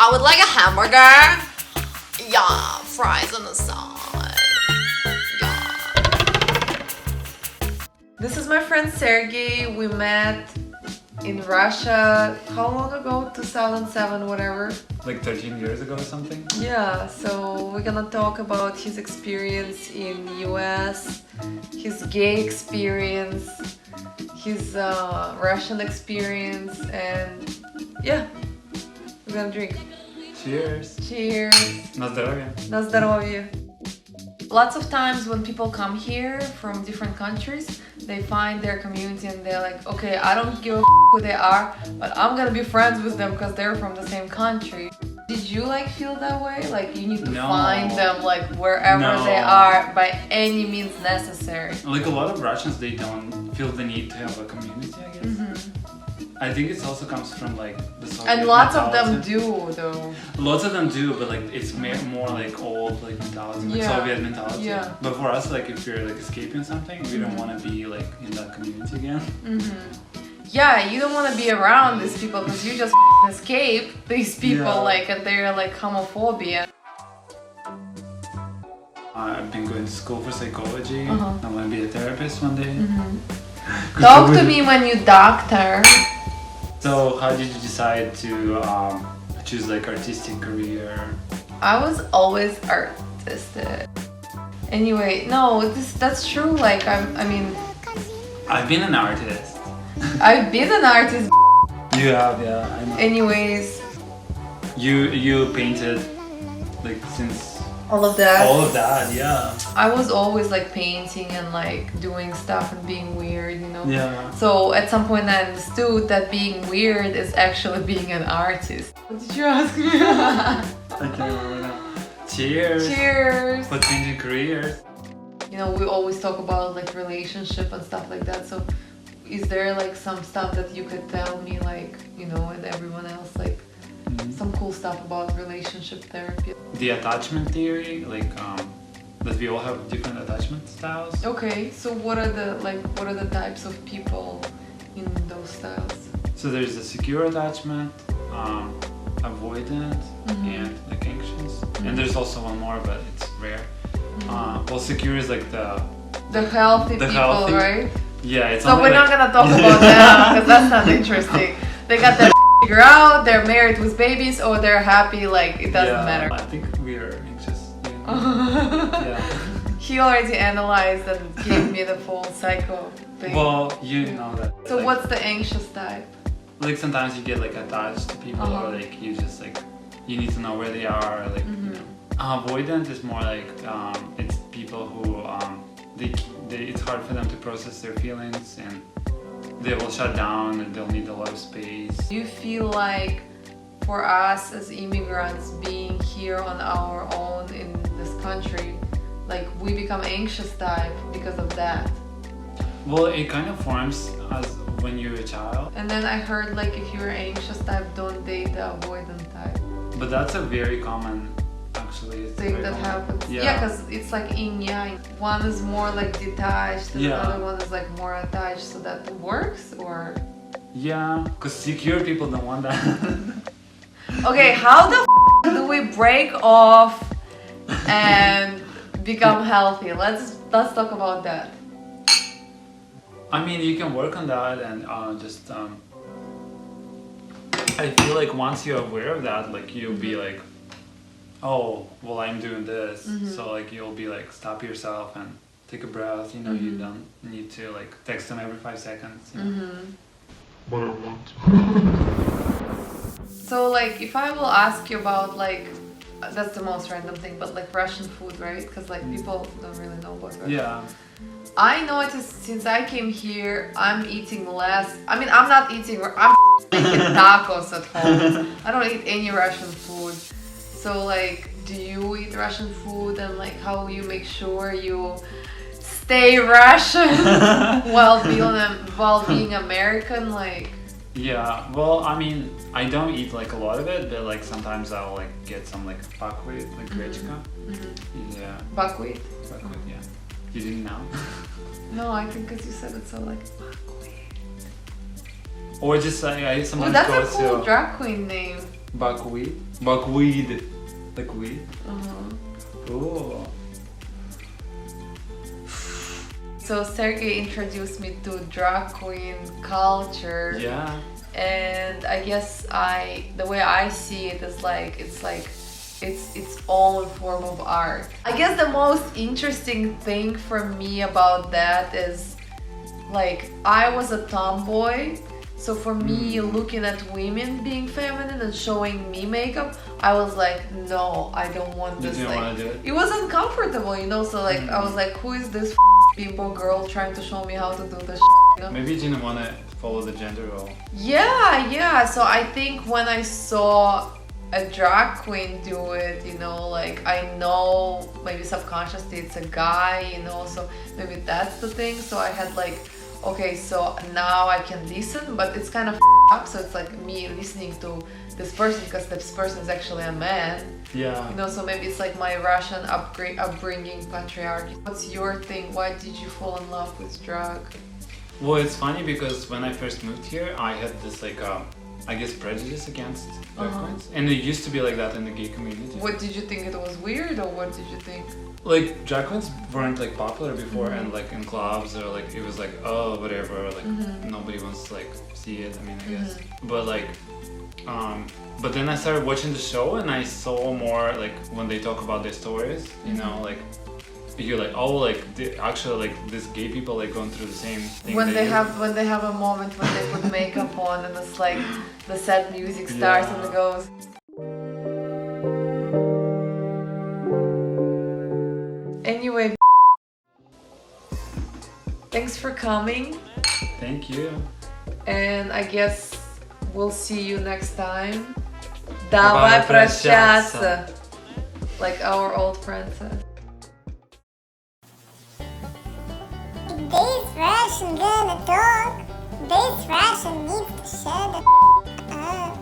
I would like a hamburger. Yeah, fries on the side. Yeah. This is my friend Sergey. We met in Russia, how long ago? 2007, whatever. Like 13 years ago or something? Yeah, so we're gonna talk about his experience in US, his gay experience, his Russian experience, and yeah, we're gonna drink. Cheers! Cheers! На здоровье! На здоровье! Lots of times when people come here from different countries, they find their community and they're like, okay, I don't give a who they are, but I'm gonna be friends with them because they're from the same country. Did you like feel that way? Like you need to find them like wherever they are by any means necessary? Like a lot of Russians, they don't feel the need to have a community, I guess. I think it also comes from like the Soviet And lots mentality. of them do though. Lots of them do, but like it's more like old like mentality, like Soviet mentality. Yeah. But for us, like if you're like escaping something, we don't want to be like in that community again. Yeah, you don't want to be around these people because you just escape these people like and they're like homophobia. I've been going to school for psychology. I want to be a therapist one day. Talk to me when you doctor. So how did you decide to choose like artistic career? I was always artistic. Anyway, no, that's true. Like I mean, I've been an artist. I've been an artist. You have, yeah. I know. Anyways, you painted like since all of that. All of that, yeah. I was always like painting and like doing stuff and being weird, you know. Yeah. So at some point I understood that being weird is actually being an artist. What did you ask me? I can't remember now. Cheers. Cheers. For changing careers. You know, we always talk about like relationship and stuff like that. So is there like some stuff that you could tell me, like, you know, and everyone else, like some cool stuff about relationship therapy? The attachment theory, like that we all have different attachment styles. Okay, so what are the types of people in those styles? So there's a secure attachment, avoidant, and like anxious. And there's also one more, but it's rare. Well, secure is like the healthy people, right? Yeah, it's so we're not gonna talk about them because that's not interesting. They got their figure out, they're married with babies, or they're happy, like it doesn't matter. I think we are anxious. Yeah. He already analyzed and gave me the full psycho thing. Well, you know that. So like, what's the anxious type? Like sometimes you get like attached to people, or like you just like you need to know where they are, or, like you know. Avoidant is more like it's people who it's hard for them to process their feelings and they will shut down and they'll need a lot of space. Do you feel like for us as immigrants being here on our own in this country, like we become anxious type because of that? Well, it kind of forms as when you're a child. And then I heard like if you're anxious type, don't date the avoidant type. But that's a very common thing that happens. Yeah, because it's like yin yang. One is more like detached and the other one is like more attached, so that works, or? Yeah, because secure people don't want that. Okay, how the do we break off and become healthy? Let's talk about that. I mean, you can work on that and just I feel like once you're aware of that, like you'll be like, oh, well, I'm doing this. So like you'll be like, stop yourself and take a breath. You know, you don't need to like text them every 5 seconds. You know? But I want. So like if I will ask you about like, that's the most random thing, but like Russian food, right? Because like people don't really know about Russian. Yeah. I noticed since I came here, I'm eating less. I mean, I'm not eating, I'm making tacos at home. I don't eat any Russian food. So like, do you eat Russian food, and like how you make sure you stay Russian while being American, like? Yeah, well, I mean, I don't eat like a lot of it, but like sometimes I'll like get some like buckwheat, like grechka. Yeah. Buckwheat? Buckwheat, yeah. You didn't know? No, I think because you said it so like buckwheat. Or just I sometimes that's go a cool to... drag queen name. Buckwheat? Buckweed. Like weed? Ooh. So Sergey introduced me to drag queen culture. Yeah. And I guess the way I see it is like it's all a form of art. I guess the most interesting thing for me about that is like I was a tomboy, so for me looking at women being feminine and showing me makeup, I was like, no, I don't want this. You didn't want to do it? It wasn't comfortable, you know. So like I was like, who is this bimbo girl trying to show me how to do this? You know? Maybe you didn't want to follow the gender role. Yeah. So I think when I saw a drag queen do it, you know, like I know maybe subconsciously it's a guy, you know, so maybe that's the thing. So I had like, okay, so now I can listen, but it's kind of up. So it's like me listening to this person because this person is actually a man. Yeah. You know, so maybe it's like my Russian upbringing, patriarchy. What's your thing? Why did you fall in love with drag? Well, it's funny because when I first moved here, I had this like, I guess prejudice against drag queens. And it used to be like that in the gay community. What did you think, it was weird, or what did you think? Like drag queens weren't like popular before, and like in clubs or like it was like, oh, whatever, like nobody wants to like see it. I mean, I guess. But like, but then I started watching the show and I saw more like when they talk about their stories, you know, like you're like, oh, like actually like these gay people like going through the same thing. When they have a moment when they put makeup on and it's like the sad music starts and it goes. Anyway, thanks for coming. Thank you. And I guess we'll see you next time. Давай Давай прощаться. Like our old friend said. This Russian gonna talk. This Russian needs to shut up.